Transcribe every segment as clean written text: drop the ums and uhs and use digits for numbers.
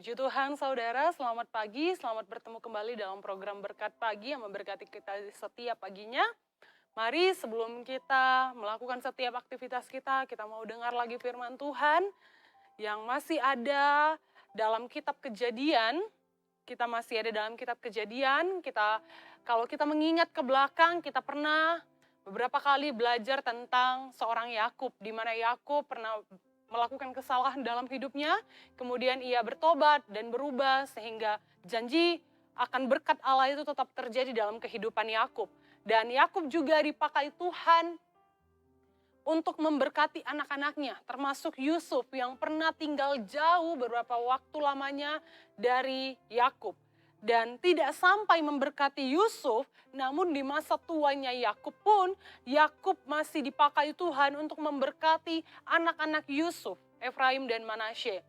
Puji Tuhan saudara, selamat pagi, selamat bertemu kembali dalam program Berkat Pagi yang memberkati kita setiap paginya. Mari sebelum kita melakukan setiap aktivitas kita mau dengar lagi firman Tuhan yang masih ada dalam kitab Kejadian. Kita masih ada dalam kitab Kejadian, kalau kita mengingat ke belakang, kita pernah beberapa kali belajar tentang seorang Yakub, di mana Yakub pernah melakukan kesalahan dalam hidupnya, kemudian ia bertobat dan berubah sehingga janji akan berkat Allah itu tetap terjadi dalam kehidupan Yakub. Dan Yakub juga dipakai Tuhan untuk memberkati anak-anaknya, termasuk Yusuf yang pernah tinggal jauh beberapa waktu lamanya dari Yakub. Dan tidak sampai memberkati Yusuf, namun di masa tuanya Yakub pun, Yakub masih dipakai Tuhan untuk memberkati anak-anak Yusuf, Efraim dan Manasye.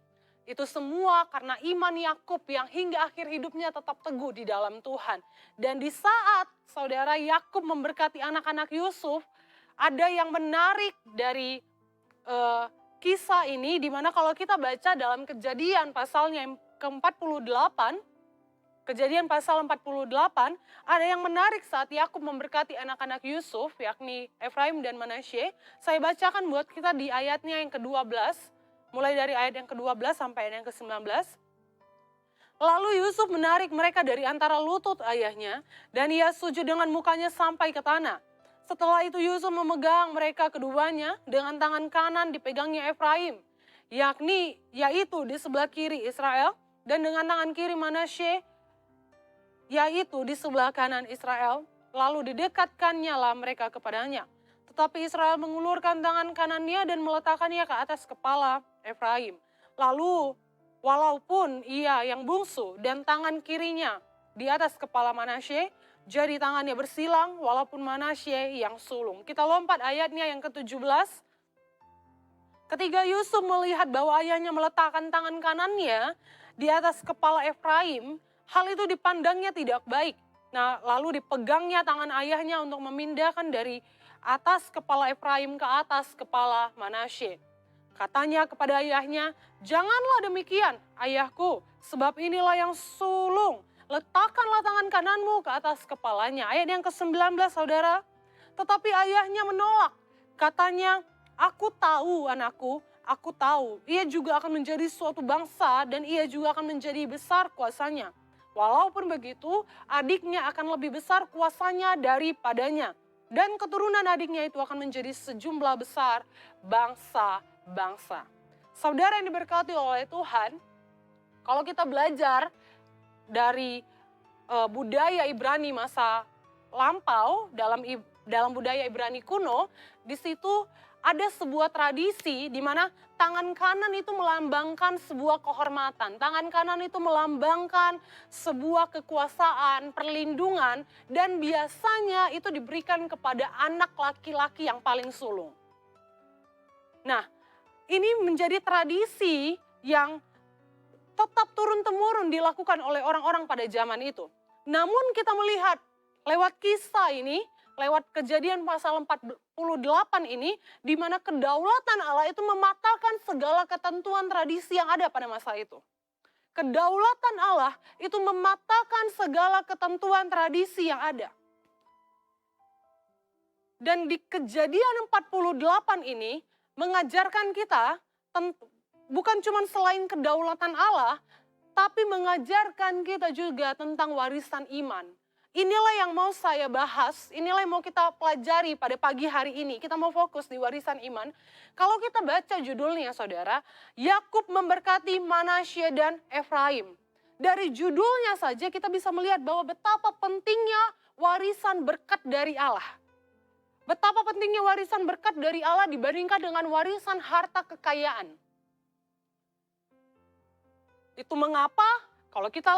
Itu semua karena iman Yakub yang hingga akhir hidupnya tetap teguh di dalam Tuhan. Dan di saat saudara Yakub memberkati anak-anak Yusuf, ada yang menarik dari kisah ini, di mana kalau kita baca dalam Kejadian pasalnya yang ke-48, Kejadian pasal 48, ada yang menarik saat Yakub memberkati anak-anak Yusuf, yakni Efraim dan Manasye. Saya bacakan buat kita di ayatnya yang ke-12, mulai dari ayat yang ke-12 sampai ayat yang ke-19. Lalu Yusuf menarik mereka dari antara lutut ayahnya, dan ia sujud dengan mukanya sampai ke tanah. Setelah itu Yusuf memegang mereka keduanya dengan tangan kanan dipegangnya Efraim, yaitu di sebelah kiri Israel, dan dengan tangan kiri Manasye, yaitu di sebelah kanan Israel, lalu didekatkannya lah mereka kepadanya. Tetapi Israel mengulurkan tangan kanannya dan meletakkannya ke atas kepala Efraim. Lalu walaupun ia yang bungsu dan tangan kirinya di atas kepala Manasye, jadi tangannya bersilang walaupun Manasye yang sulung. Kita lompat ayatnya yang ke-17. Ketika Yusuf melihat bahwa ayahnya meletakkan tangan kanannya di atas kepala Efraim, hal itu dipandangnya tidak baik. Nah, lalu dipegangnya tangan ayahnya untuk memindahkan dari atas kepala Efraim ke atas kepala Manasye. Katanya kepada ayahnya, "Janganlah demikian, ayahku, sebab inilah yang sulung. Letakkanlah tangan kananmu ke atas kepalanya." Ayat yang ke-19, saudara. Tetapi ayahnya menolak. Katanya, "Aku tahu anakku, aku tahu. Ia juga akan menjadi suatu bangsa dan ia juga akan menjadi besar kuasanya. Walaupun begitu, adiknya akan lebih besar kuasanya daripadanya. Dan keturunan adiknya itu akan menjadi sejumlah besar bangsa-bangsa." Saudara yang diberkati oleh Tuhan, kalau kita belajar dari budaya Ibrani masa lampau, dalam budaya Ibrani kuno, di situ ada sebuah tradisi di mana tangan kanan itu melambangkan sebuah kehormatan. Tangan kanan itu melambangkan sebuah kekuasaan, perlindungan, dan biasanya itu diberikan kepada anak laki-laki yang paling sulung. Nah, ini menjadi tradisi yang tetap turun-temurun dilakukan oleh orang-orang pada zaman itu. Namun kita melihat lewat kisah ini, lewat Kejadian pasal 48 ini, di mana kedaulatan Allah itu mematahkan segala ketentuan tradisi yang ada pada masa itu. Kedaulatan Allah itu mematahkan segala ketentuan tradisi yang ada. Dan di Kejadian 48 ini mengajarkan kita, bukan cuma selain kedaulatan Allah, tapi mengajarkan kita juga tentang warisan iman. Inilah yang mau saya bahas, inilah yang mau kita pelajari pada pagi hari ini. Kita mau fokus di warisan iman. Kalau kita baca judulnya, saudara, Yakub memberkati Manasye dan Efraim. Dari judulnya saja kita bisa melihat bahwa betapa pentingnya warisan berkat dari Allah. Betapa pentingnya warisan berkat dari Allah dibandingkan dengan warisan harta kekayaan. Itu mengapa kalau kita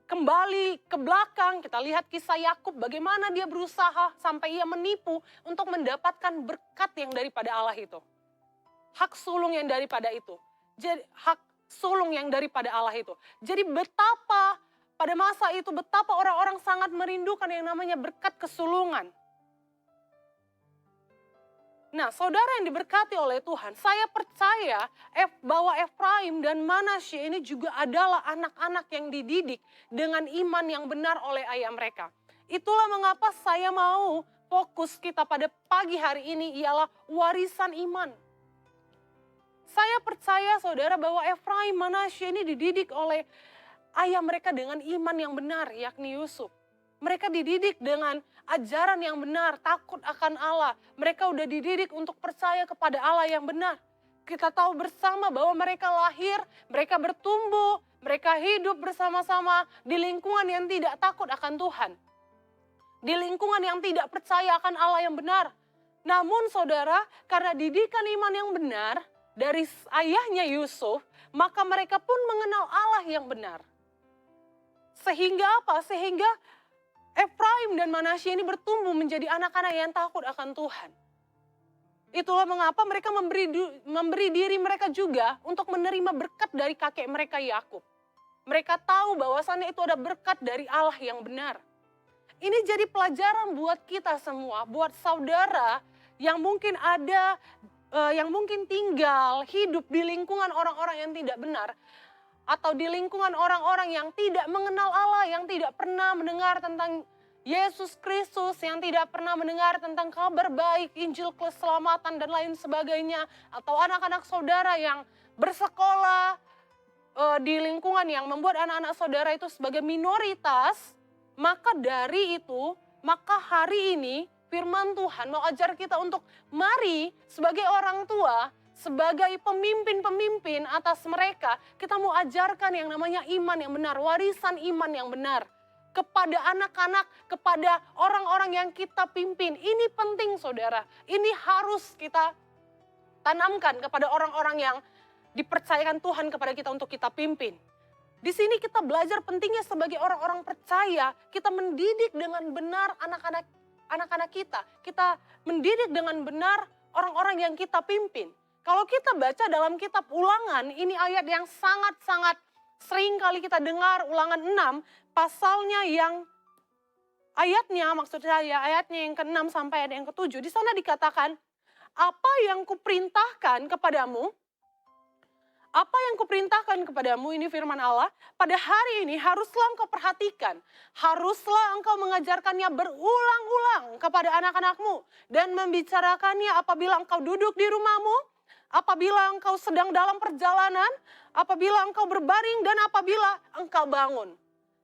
kembali ke belakang, kita lihat kisah Yakub, bagaimana dia berusaha sampai ia menipu untuk mendapatkan berkat yang daripada Allah itu. Hak sulung yang daripada itu. Jadi hak sulung yang daripada Allah itu. Jadi betapa pada masa itu, betapa orang-orang sangat merindukan yang namanya berkat kesulungan. Nah, saudara yang diberkati oleh Tuhan, saya percaya bahwa Efraim dan Manasye ini juga adalah anak-anak yang dididik dengan iman yang benar oleh ayah mereka. Itulah mengapa saya mau fokus kita pada pagi hari ini ialah warisan iman. Saya percaya saudara bahwa Efraim, Manasye ini dididik oleh ayah mereka dengan iman yang benar, yakni Yusuf. Mereka dididik dengan ajaran yang benar, takut akan Allah. Mereka udah dididik untuk percaya kepada Allah yang benar. Kita tahu bersama bahwa mereka lahir, mereka bertumbuh, mereka hidup bersama-sama di lingkungan yang tidak takut akan Tuhan. Di lingkungan yang tidak percaya akan Allah yang benar. Namun saudara, karena didikan iman yang benar dari ayahnya Yusuf, maka mereka pun mengenal Allah yang benar. Sehingga apa? Sehingga Efraim dan Manasye ini bertumbuh menjadi anak-anak yang takut akan Tuhan. Itulah mengapa mereka memberi diri mereka juga untuk menerima berkat dari kakek mereka Yakub. Mereka tahu bahwasannya itu ada berkat dari Allah yang benar. Ini jadi pelajaran buat kita semua, buat saudara yang mungkin ada, yang mungkin tinggal, hidup di lingkungan orang-orang yang tidak benar. Atau di lingkungan orang-orang yang tidak mengenal Allah, yang tidak pernah mendengar tentang Yesus Kristus, yang tidak pernah mendengar tentang kabar baik, Injil keselamatan dan lain sebagainya. Atau anak-anak saudara yang bersekolah di lingkungan yang membuat anak-anak saudara itu sebagai minoritas. Maka dari itu, maka hari ini firman Tuhan mau ajar kita untuk mari sebagai orang tua, sebagai pemimpin-pemimpin atas mereka, kita mau ajarkan yang namanya iman yang benar, warisan iman yang benar. Kepada anak-anak, kepada orang-orang yang kita pimpin. Ini penting saudara, ini harus kita tanamkan kepada orang-orang yang dipercayakan Tuhan kepada kita untuk kita pimpin. Di sini kita belajar pentingnya sebagai orang-orang percaya, kita mendidik dengan benar anak-anak kita. Kita mendidik dengan benar orang-orang yang kita pimpin. Kalau kita baca dalam kitab Ulangan, ini ayat yang sangat-sangat sering kali kita dengar, Ulangan 6, pasalnya yang ayatnya, maksud saya ayatnya yang ke-6 sampai ayat yang ke-7, di sana dikatakan, apa yang kuperintahkan kepadamu, ini firman Allah, pada hari ini haruslah engkau perhatikan, haruslah engkau mengajarkannya berulang-ulang kepada anak-anakmu, dan membicarakannya apabila engkau duduk di rumahmu, apabila engkau sedang dalam perjalanan, apabila engkau berbaring, dan apabila engkau bangun.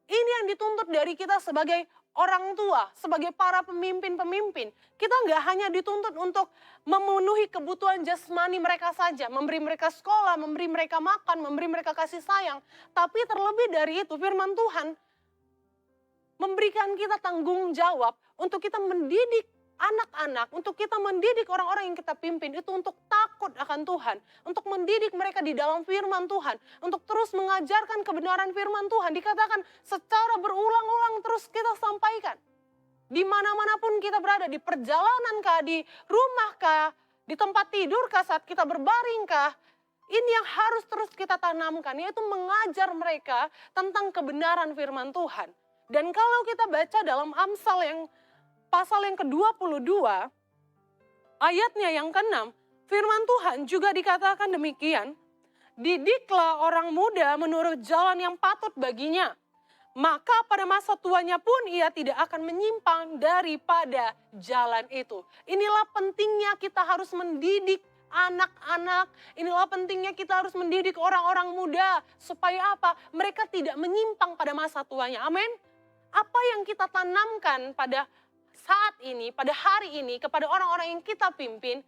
Ini yang dituntut dari kita sebagai orang tua, sebagai para pemimpin-pemimpin. Kita nggak hanya dituntut untuk memenuhi kebutuhan jasmani mereka saja, memberi mereka sekolah, memberi mereka makan, memberi mereka kasih sayang. Tapi terlebih dari itu firman Tuhan memberikan kita tanggung jawab untuk kita mendidik anak-anak, untuk kita mendidik orang-orang yang kita pimpin itu untuk takut akan Tuhan, untuk mendidik mereka di dalam firman Tuhan, untuk terus mengajarkan kebenaran firman Tuhan. Dikatakan secara berulang-ulang terus kita sampaikan. Di mana-mana pun kita berada, di perjalanan kah, di rumah kah, di tempat tidur kah, saat kita berbaring kah, ini yang harus terus kita tanamkan, yaitu mengajar mereka tentang kebenaran firman Tuhan. Dan kalau kita baca dalam Amsal yang pasal yang ke-22, ayatnya yang ke-6, firman Tuhan juga dikatakan demikian, didiklah orang muda menurut jalan yang patut baginya, maka pada masa tuanya pun ia tidak akan menyimpang daripada jalan itu. Inilah pentingnya kita harus mendidik anak-anak, inilah pentingnya kita harus mendidik orang-orang muda, supaya apa? Mereka tidak menyimpang pada masa tuanya, amin. Apa yang kita tanamkan pada saat ini, pada hari ini, kepada orang-orang yang kita pimpin,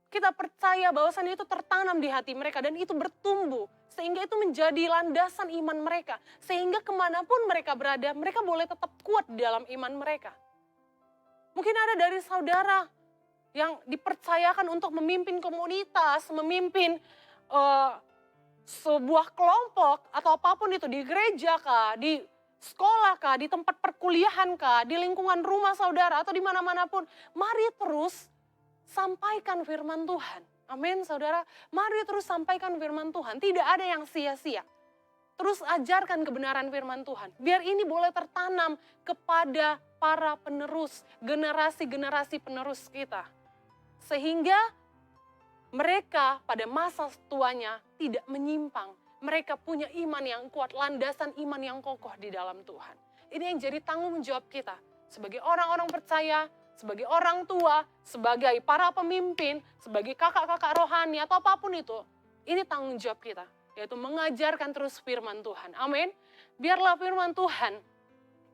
kita percaya bahwasannya itu tertanam di hati mereka dan itu bertumbuh. Sehingga itu menjadi landasan iman mereka. Sehingga kemanapun mereka berada, mereka boleh tetap kuat di dalam iman mereka. Mungkin ada dari saudara yang dipercayakan untuk memimpin komunitas, memimpin sebuah kelompok atau apapun itu, di gereja kah, di sekolah kah, di tempat perkuliahan kah, di lingkungan rumah saudara atau di mana-mana pun, mari terus sampaikan firman Tuhan. Amin saudara, mari terus sampaikan firman Tuhan, tidak ada yang sia-sia. Terus ajarkan kebenaran firman Tuhan, biar ini boleh tertanam kepada para penerus, generasi-generasi penerus kita. Sehingga mereka pada masa tuanya tidak menyimpang. Mereka punya iman yang kuat, landasan iman yang kokoh di dalam Tuhan. Ini yang jadi tanggung jawab kita sebagai orang-orang percaya, sebagai orang tua, sebagai para pemimpin, sebagai kakak-kakak rohani atau apapun itu. Ini tanggung jawab kita, yaitu mengajarkan terus firman Tuhan. Amin. Biarlah firman Tuhan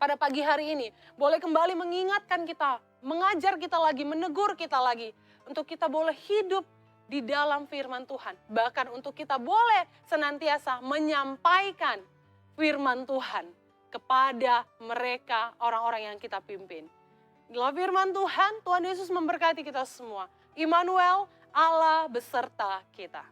pada pagi hari ini boleh kembali mengingatkan kita, mengajar kita lagi, menegur kita lagi, untuk kita boleh hidup di dalam firman Tuhan. Bahkan untuk kita boleh senantiasa menyampaikan firman Tuhan kepada mereka, orang-orang yang kita pimpin. Dalam firman Tuhan, Tuhan Yesus memberkati kita semua. Immanuel, Allah beserta kita.